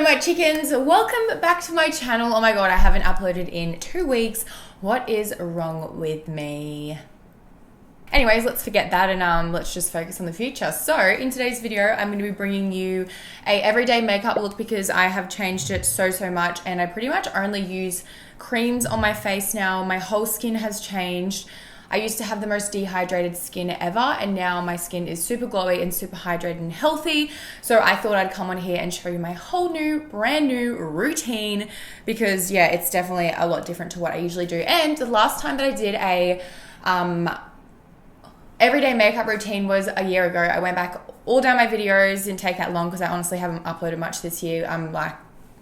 Hello my chickens, welcome back to my channel. Oh my god, I haven't uploaded in 2 weeks. What is wrong with me? Anyways, let's forget that and let's just focus on the future. So in today's video, I'm going to be bringing you a everyday makeup look because I have changed it so much and I pretty much only use creams on my face now. My whole skin has changed. I used to have the most dehydrated skin ever and now my skin is super glowy and super hydrated and healthy. So I thought I'd come on here and show you my whole brand new routine because yeah, it's definitely a lot different to what I usually do. And the last time that I did a everyday makeup routine was a year ago. I went back all down my videos, didn't take that long because I honestly haven't uploaded much this year.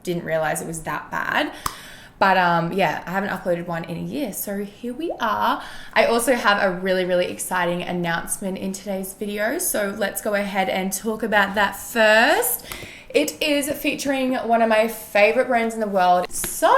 Didn't realize it was that bad. But yeah, I haven't uploaded one in a year, so here we are. I also have a really exciting announcement in today's video, so let's go ahead and talk about that first. It is featuring one of my favorite brands in the world. So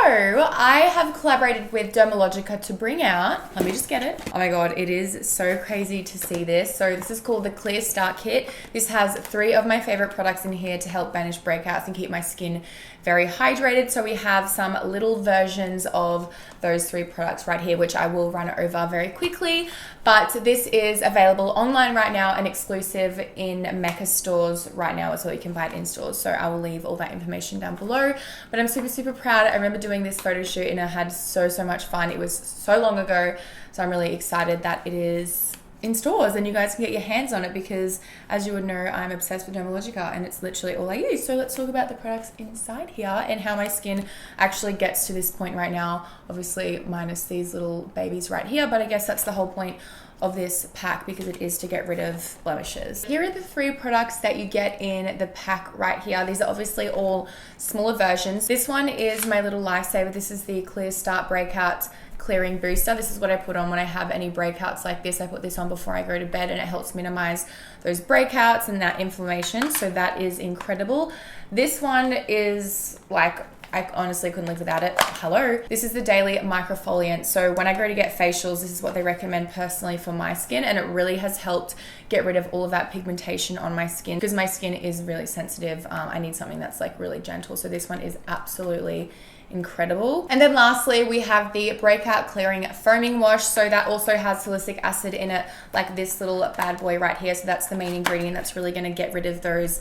I have collaborated with Dermalogica to bring out, let me just get it. Oh my god, it is so crazy to see this. So this is called the Clear Start Kit. This has 3 of my favorite products in here to help banish breakouts and keep my skin very hydrated. So we have some little versions of those 3 products right here, which I will run over very quickly. But this is available online right now and exclusive in Mecca stores right now as well. You can buy it in stores. So I will leave all that information down below. But I'm super proud. I remember doing this photo shoot and I had so much fun. It was so long ago. So I'm really excited that it is in stores and you guys can get your hands on it because as you would know, I'm obsessed with Dermalogica and it's literally all I use. So let's talk about the products inside here and how my skin actually gets to this point right now, obviously minus these little babies right here, but I guess that's the whole point of this pack because it is to get rid of blemishes. Here are the 3 products that you get in the pack right here. These are obviously all smaller versions. This one is my little lifesaver. This is the Clear Start Breakout Clearing Booster. This is what I put on when I have any breakouts like this. I put this on before I go to bed and it helps minimize those breakouts and that inflammation. So that is incredible. This one is like, I honestly couldn't live without it. Hello. This is the daily microfoliant. So when I go to get facials, this is what they recommend personally for my skin. And it really has helped get rid of all of that pigmentation on my skin because my skin is really sensitive. I need something that's like really gentle. So this one is absolutely incredible. And then lastly, we have the Breakout Clearing Foaming Wash. So that also has salicylic acid in it, like this little bad boy right here. So that's the main ingredient that's really going to get rid of those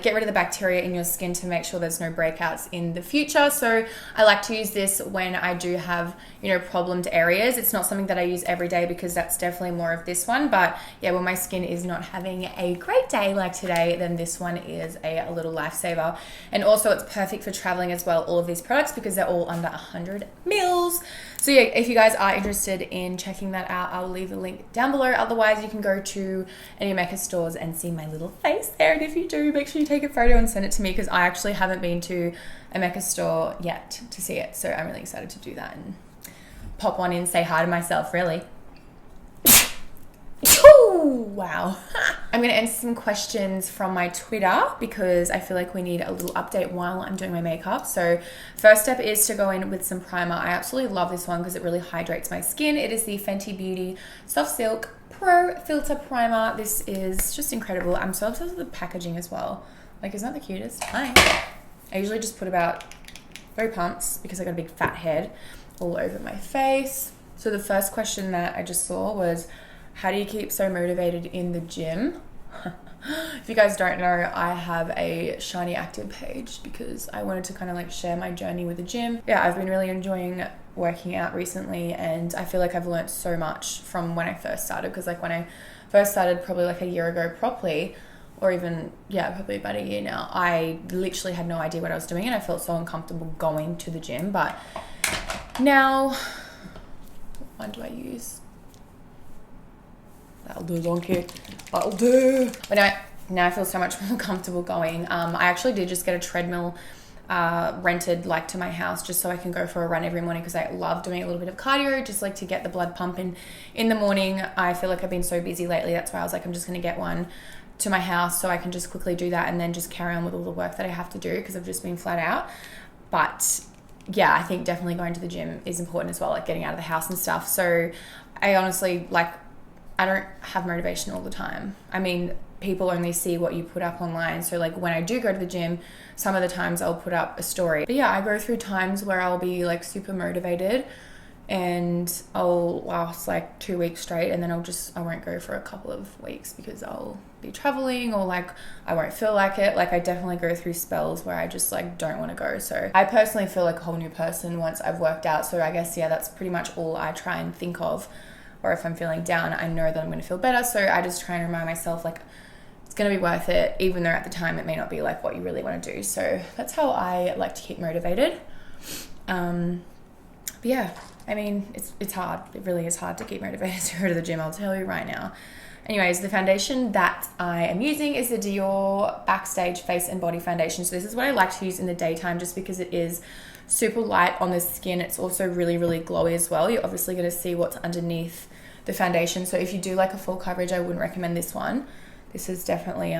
get rid of the bacteria in your skin to make sure there's no breakouts in the future. So I like to use this when I do have, you know, problemed areas. It's not something that I use every day because that's definitely more of this one. But yeah, when my skin is not having a great day like today, then this one is a little lifesaver. And also it's perfect for traveling as well, all of these products, because they're all under 100 mils. So yeah, if you guys are interested in checking that out, I'll leave the link down below. Otherwise, you can go to any Mecca stores and see my little face there. And if you do, make sure you take a photo and send it to me because I actually haven't been to a Mecca store yet to see it. So I'm really excited to do that and pop one in, say hi to myself, really. Wow. I'm going to answer some questions from my Twitter because I feel like we need a little update while I'm doing my makeup. So first step is to go in with some primer. I absolutely love this one because it really hydrates my skin. It is the Fenty Beauty Soft Silk Pro Filter Primer. This is just incredible. I'm so obsessed with the packaging as well. Like, isn't that the cutest? Hi. I usually just put about 3 pumps because I got a big fat head all over my face. So the first question that I just saw was, how do you keep so motivated in the gym? If you guys don't know, I have a Shani active page because I wanted to kind of like share my journey with the gym. Yeah, I've been really enjoying working out recently and I feel like I've learned so much from when I first started because like when I first started probably like a year ago properly, or even, yeah, probably about a year now, I literally had no idea what I was doing and I felt so uncomfortable going to the gym. But now, what one do I use? That'll do, donkey. That'll do. But now I feel so much more comfortable going. I actually did just get a treadmill rented like to my house just so I can go for a run every morning because I love doing a little bit of cardio just like to get the blood pumping in the morning. I feel like I've been so busy lately. That's why I was like, I'm just going to get one to my house so I can just quickly do that and then just carry on with all the work that I have to do because I've just been flat out. But yeah, I think definitely going to the gym is important as well, like getting out of the house and stuff. So I honestly, like, I don't have motivation all the time. I mean, people only see what you put up online. So like when I do go to the gym, some of the times I'll put up a story. But yeah, I go through times where I'll be like super motivated and I'll last like 2 weeks straight, and then I won't go for a couple of weeks because I'll be traveling, or like I won't feel like it. Like I definitely go through spells where I just like don't want to go. So I personally feel like a whole new person once I've worked out. So I guess, yeah, that's pretty much all I try and think of. Or if I'm feeling down, I know that I'm going to feel better. So I just try and remind myself like it's going to be worth it, even though at the time it may not be like what you really want to do. So that's how I like to keep motivated. But yeah, I mean, it's hard. It really is hard to keep motivated to go to the gym, I'll tell you right now. Anyways, the foundation that I am using is the Dior Backstage Face and Body Foundation. So this is what I like to use in the daytime just because it is super light on the skin. It's also really, really glowy as well. You're obviously going to see what's underneath the foundation. So if you do like a full coverage, I wouldn't recommend this one. This is definitely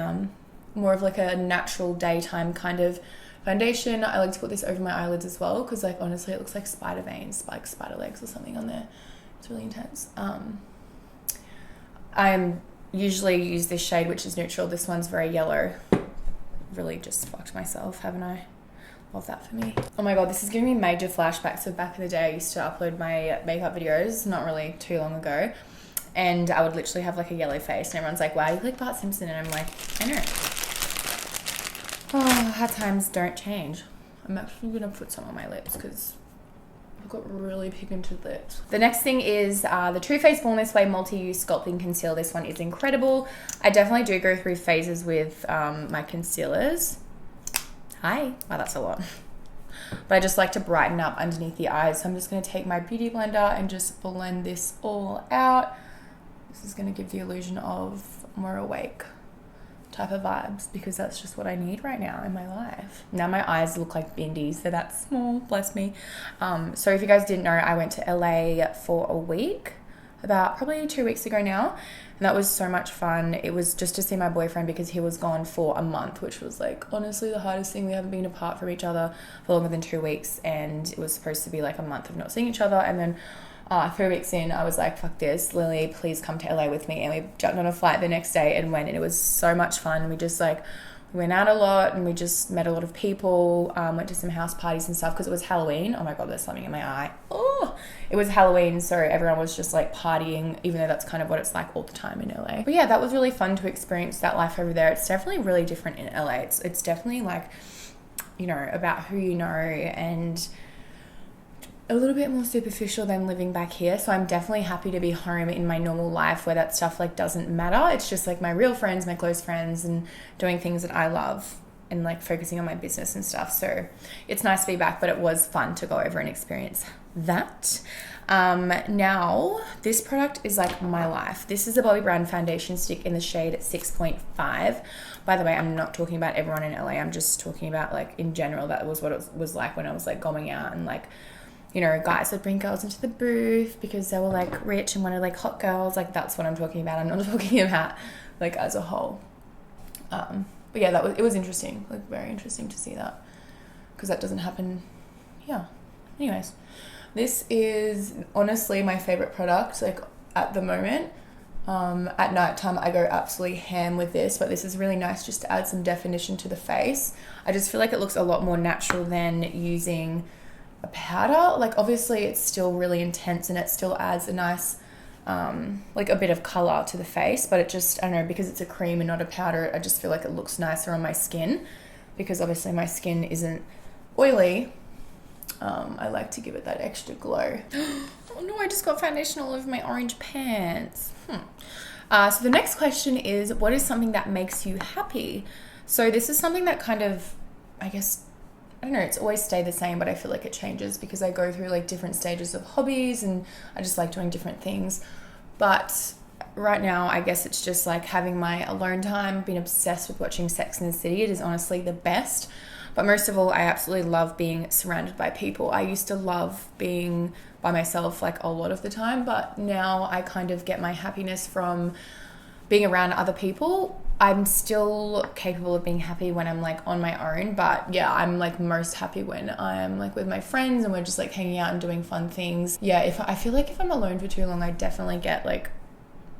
more of like a natural daytime kind of foundation. I like to put this over my eyelids as well because like honestly it looks like spider veins, like spider legs or something on there. It's really intense. I usually use this shade, which is neutral. This one's very yellow. Really just fucked myself, haven't I? Love that for me. Oh my god, this is giving me major flashbacks of back in the day. I used to upload my makeup videos not really too long ago, and I would literally have like a yellow face and everyone's like, wow, you look like Bart Simpson, and I'm like, I know. Oh, how times don't change. I'm actually gonna put some on my lips because I've got really pigmented lips. The next thing is the Too Faced Born This Way Multi-Use Sculpting Concealer. This one is incredible. I definitely do go through phases with my concealers. Hi. Wow, that's a lot. But I just like to brighten up underneath the eyes. So I'm just going to take my beauty blender and just blend this all out. This is going to give the illusion of more awake type of vibes because that's just what I need right now in my life. Now my eyes look like bindies. They're that small, bless me. So if you guys didn't know, I went to LA for a week, about probably 2 weeks ago now. And that was so much fun. It was just to see my boyfriend because he was gone for a month, which was like honestly the hardest thing. We haven't been apart from each other for longer than 2 weeks, and it was supposed to be like a month of not seeing each other. And then 3 weeks in, I was like, fuck this, Lily, please come to LA with me. And we jumped on a flight the next day and went, and it was so much fun. And we just like, we went out a lot and we just met a lot of people, went to some house parties and stuff because it was Halloween. Oh my God, there's something in my eye. Oh, it was Halloween, so everyone was just like partying, even though that's kind of what it's like all the time in LA. But yeah, that was really fun to experience that life over there. It's definitely really different in LA. It's definitely like, you know, about who you know and a little bit more superficial than living back here. So I'm definitely happy to be home in my normal life where that stuff like doesn't matter. It's just like my real friends, my close friends, and doing things that I love and like focusing on my business and stuff. So it's nice to be back, but it was fun to go over and experience that. Now this product is like my life. This is a Bobbi Brown foundation stick in the shade 6.5. By the way, I'm not talking about everyone in LA. I'm just talking about like in general, that was what it was like when I was like going out and like, you know, guys would bring girls into the booth because they were like rich and wanted like hot girls. Like that's what I'm talking about. I'm not talking about like as a whole. But yeah, it was interesting, like very interesting to see that because that doesn't happen. Yeah. Anyways, this is honestly my favorite product like at the moment. At nighttime I go absolutely ham with this, but this is really nice just to add some definition to the face. I just feel like it looks a lot more natural than using a powder. Like obviously it's still really intense and it still adds a nice like a bit of color to the face, but it just, I don't know, because it's a cream and not a powder, I just feel like it looks nicer on my skin because obviously my skin isn't oily. I like to give it that extra glow. Oh no, I just got foundation all over my orange pants. So the next question is, what is something that makes you happy? So this is something that kind of, I guess, I don't know, it's always stayed the same, but I feel like it changes because I go through like different stages of hobbies and I just like doing different things. But right now, I guess it's just like having my alone time, been obsessed with watching Sex and the City. It is honestly the best. But most of all, I absolutely love being surrounded by people. I used to love being by myself like a lot of the time, but now I kind of get my happiness from being around other people. I'm still capable of being happy when I'm like on my own, but yeah, I'm like most happy when I'm like with my friends and we're just like hanging out and doing fun things. Yeah, I feel like if I'm alone for too long, I definitely get like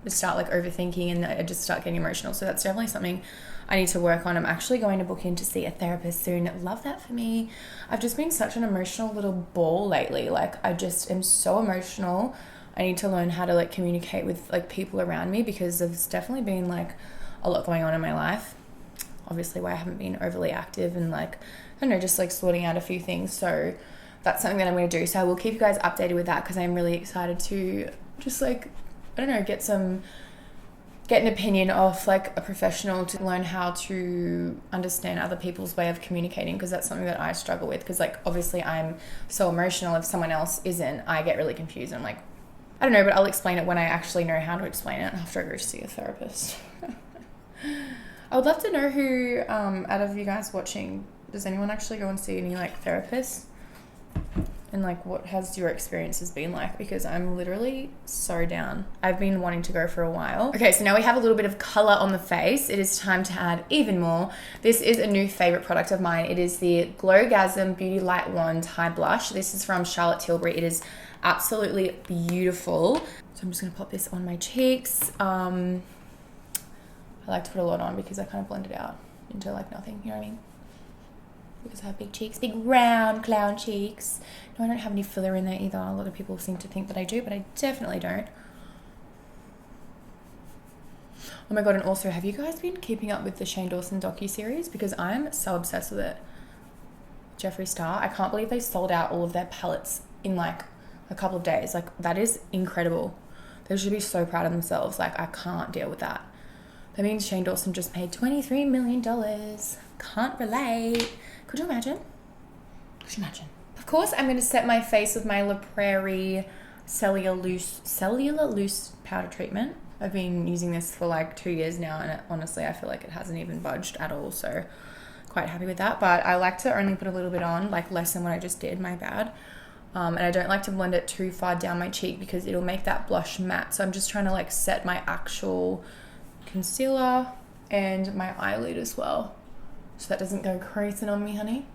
just start like overthinking and I just start getting emotional. So that's definitely something I need to work on. I'm actually going to book in to see a therapist soon. Love that for me. I've just been such an emotional little ball lately. Like I just am so emotional. I need to learn how to like communicate with like people around me, because there's definitely been like a lot going on in my life. Obviously why I haven't been overly active and like, I don't know, just like sorting out a few things. So that's something that I'm going to do. So I will keep you guys updated with that, because I'm really excited to just like, I don't know, get an opinion of like a professional to learn how to understand other people's way of communicating, because that's something that I struggle with, because like obviously I'm so emotional. If someone else isn't, I get really confused. I'm like, I don't know, but I'll explain it when I actually know how to explain it after I go to see a therapist. I would love to know who out of you guys watching, does anyone actually go and see any like therapists? And like what has your experiences been like? Because I'm literally so down. I've been wanting to go for a while. Okay, so now we have a little bit of color on the face. It is time to add even more. This is a new favorite product of mine. It is the Glowgasm Beauty Light Wand High Blush. This is from Charlotte Tilbury. It is absolutely beautiful. So I'm just gonna pop this on my cheeks. I like to put a lot on because I kind of blend it out into like nothing, you know what I mean? Because I have big cheeks, big round clown cheeks. No, I don't have any filler in there either. A lot of people seem to think that I do, but I definitely don't. Oh my God, and also, have you guys been keeping up with the Shane Dawson docu-series? Because I'm so obsessed with it. Jeffree Star, I can't believe they sold out all of their palettes in like a couple of days. Like, that is incredible. They should be so proud of themselves. Like, I can't deal with that. That means Shane Dawson just paid $23 million. Can't relate. Could you imagine? Could you imagine? Of course, I'm going to set my face with my La Prairie Cellular Loose Powder Treatment. I've been using this for like 2 years now, and honestly, I feel like it hasn't even budged at all. So quite happy with that. But I like to only put a little bit on, like less than what I just did, my bad. And I don't like to blend it too far down my cheek because it'll make that blush matte. So I'm just trying to like set my actual concealer and my eyelid as well, so that doesn't go creasing on me, honey.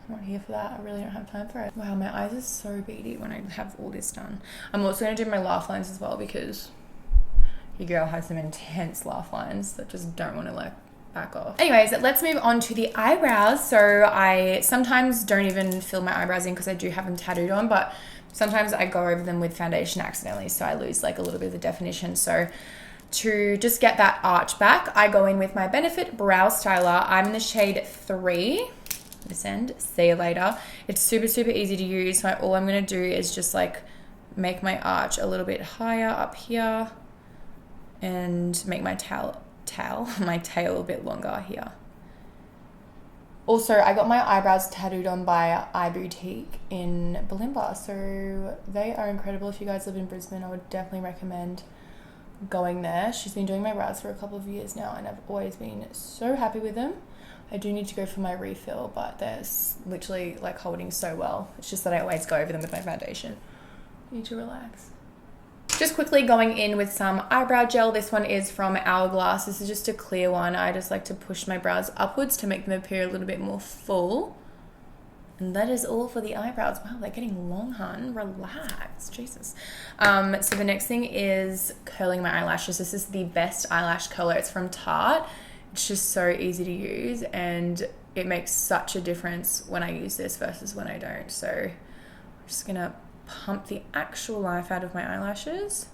I'm not here for that. I really don't have time for it. Wow, my eyes are so beady when I have all this done. I'm also going to do my laugh lines as well, because your girl has some intense laugh lines that just don't want to like back off. Anyways, let's move on to the eyebrows. So I sometimes don't even fill my eyebrows in because I do have them tattooed on, but sometimes I go over them with foundation accidentally, so I lose like a little bit of the definition. So to just get that arch back, I go in with my Benefit Brow Styler. I'm in the shade 3. This end, see you later. It's super, super easy to use. So all I'm going to do is just like make my arch a little bit higher up here and make my tail a bit longer here. Also, I got my eyebrows tattooed on by Eye Boutique in Bulimba. So they are incredible. If you guys live in Brisbane, I would definitely recommend going there. She's been doing my brows for a couple of years now, and I've always been so happy with them. I do need to go for my refill, but they're literally like holding so well. It's just that I always go over them with my foundation. I need to relax. Just quickly going in with some eyebrow gel. This one is from Hourglass. This is just a clear one. I just like to push my brows upwards to make them appear a little bit more full. And that is all for the eyebrows. Wow, they're getting long, hun. Relax. Jesus. So the next thing is curling my eyelashes. This is the best eyelash curler. It's from Tarte. It's just so easy to use, and it makes such a difference when I use this versus when I don't. So I'm just going to pump the actual life out of my eyelashes.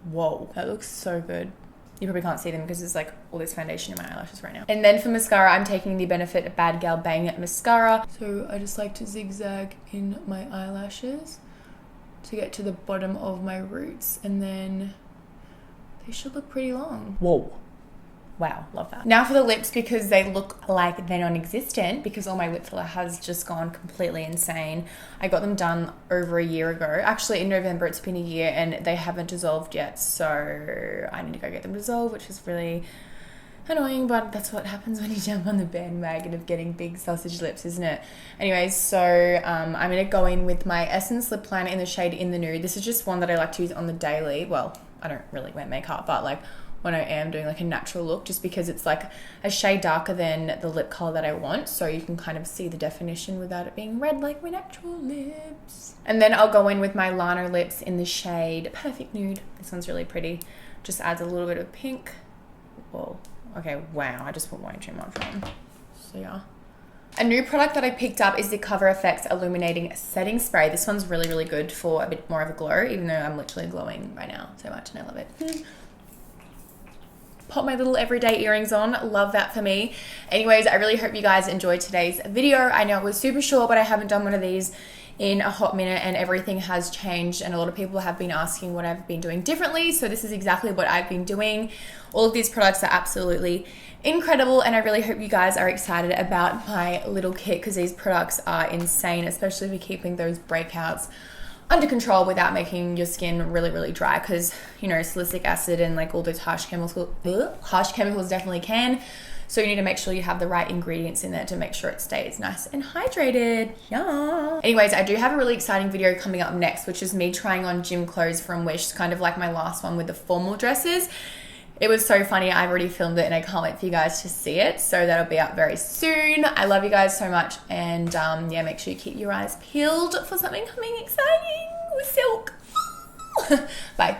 Whoa, that looks so good. You probably can't see them because there's like all this foundation in my eyelashes right now. And then for mascara, I'm taking the Benefit Bad Gal Bang Mascara. So I just like to zigzag in my eyelashes to get to the bottom of my roots, and then they should look pretty long. Whoa. Wow, love that. Now for the lips, because they look like they're non-existent because all my lip filler has just gone completely insane. I got them done over a year ago. Actually, in November, it's been a year, and they haven't dissolved yet. So I need to go get them dissolved, which is really annoying, but that's what happens when you jump on the bandwagon of getting big sausage lips, isn't it? Anyways, so I'm going to go in with my Essence Lip Liner in the shade In the Nude. This is just one that I like to use on the daily. Well, I don't really wear makeup, but like when I am doing like a natural look, just because it's like a shade darker than the lip color that I want, so you can kind of see the definition without it being red like my natural lips. And then I'll go in with my liner lips in the shade Perfect Nude. This one's really pretty. Just adds a little bit of pink. Whoa. Okay, wow, I just put way too much on. So yeah. A new product that I picked up is the Cover FX Illuminating Setting Spray. This one's really, really good for a bit more of a glow, even though I'm literally glowing right now so much and I love it. Pop my little everyday earrings on. Love that for me. Anyways, I really hope you guys enjoyed today's video. I know it was super short, but I haven't done one of these in a hot minute and everything has changed, and a lot of people have been asking what I've been doing differently. So this is exactly what I've been doing. All of these products are absolutely incredible, and I really hope you guys are excited about my little kit, because these products are insane, especially for keeping those breakouts under control without making your skin really, really dry, because, you know, salicylic acid and like all those harsh chemicals definitely can. So you need to make sure you have the right ingredients in there to make sure it stays nice and hydrated. Yeah. Anyways, I do have a really exciting video coming up next, which is me trying on gym clothes from Wish, kind of like my last one with the formal dresses. It was so funny. I've already filmed it and I can't wait for you guys to see it. So that'll be up very soon. I love you guys so much. And yeah, make sure you keep your eyes peeled for something coming exciting with Silk. Bye.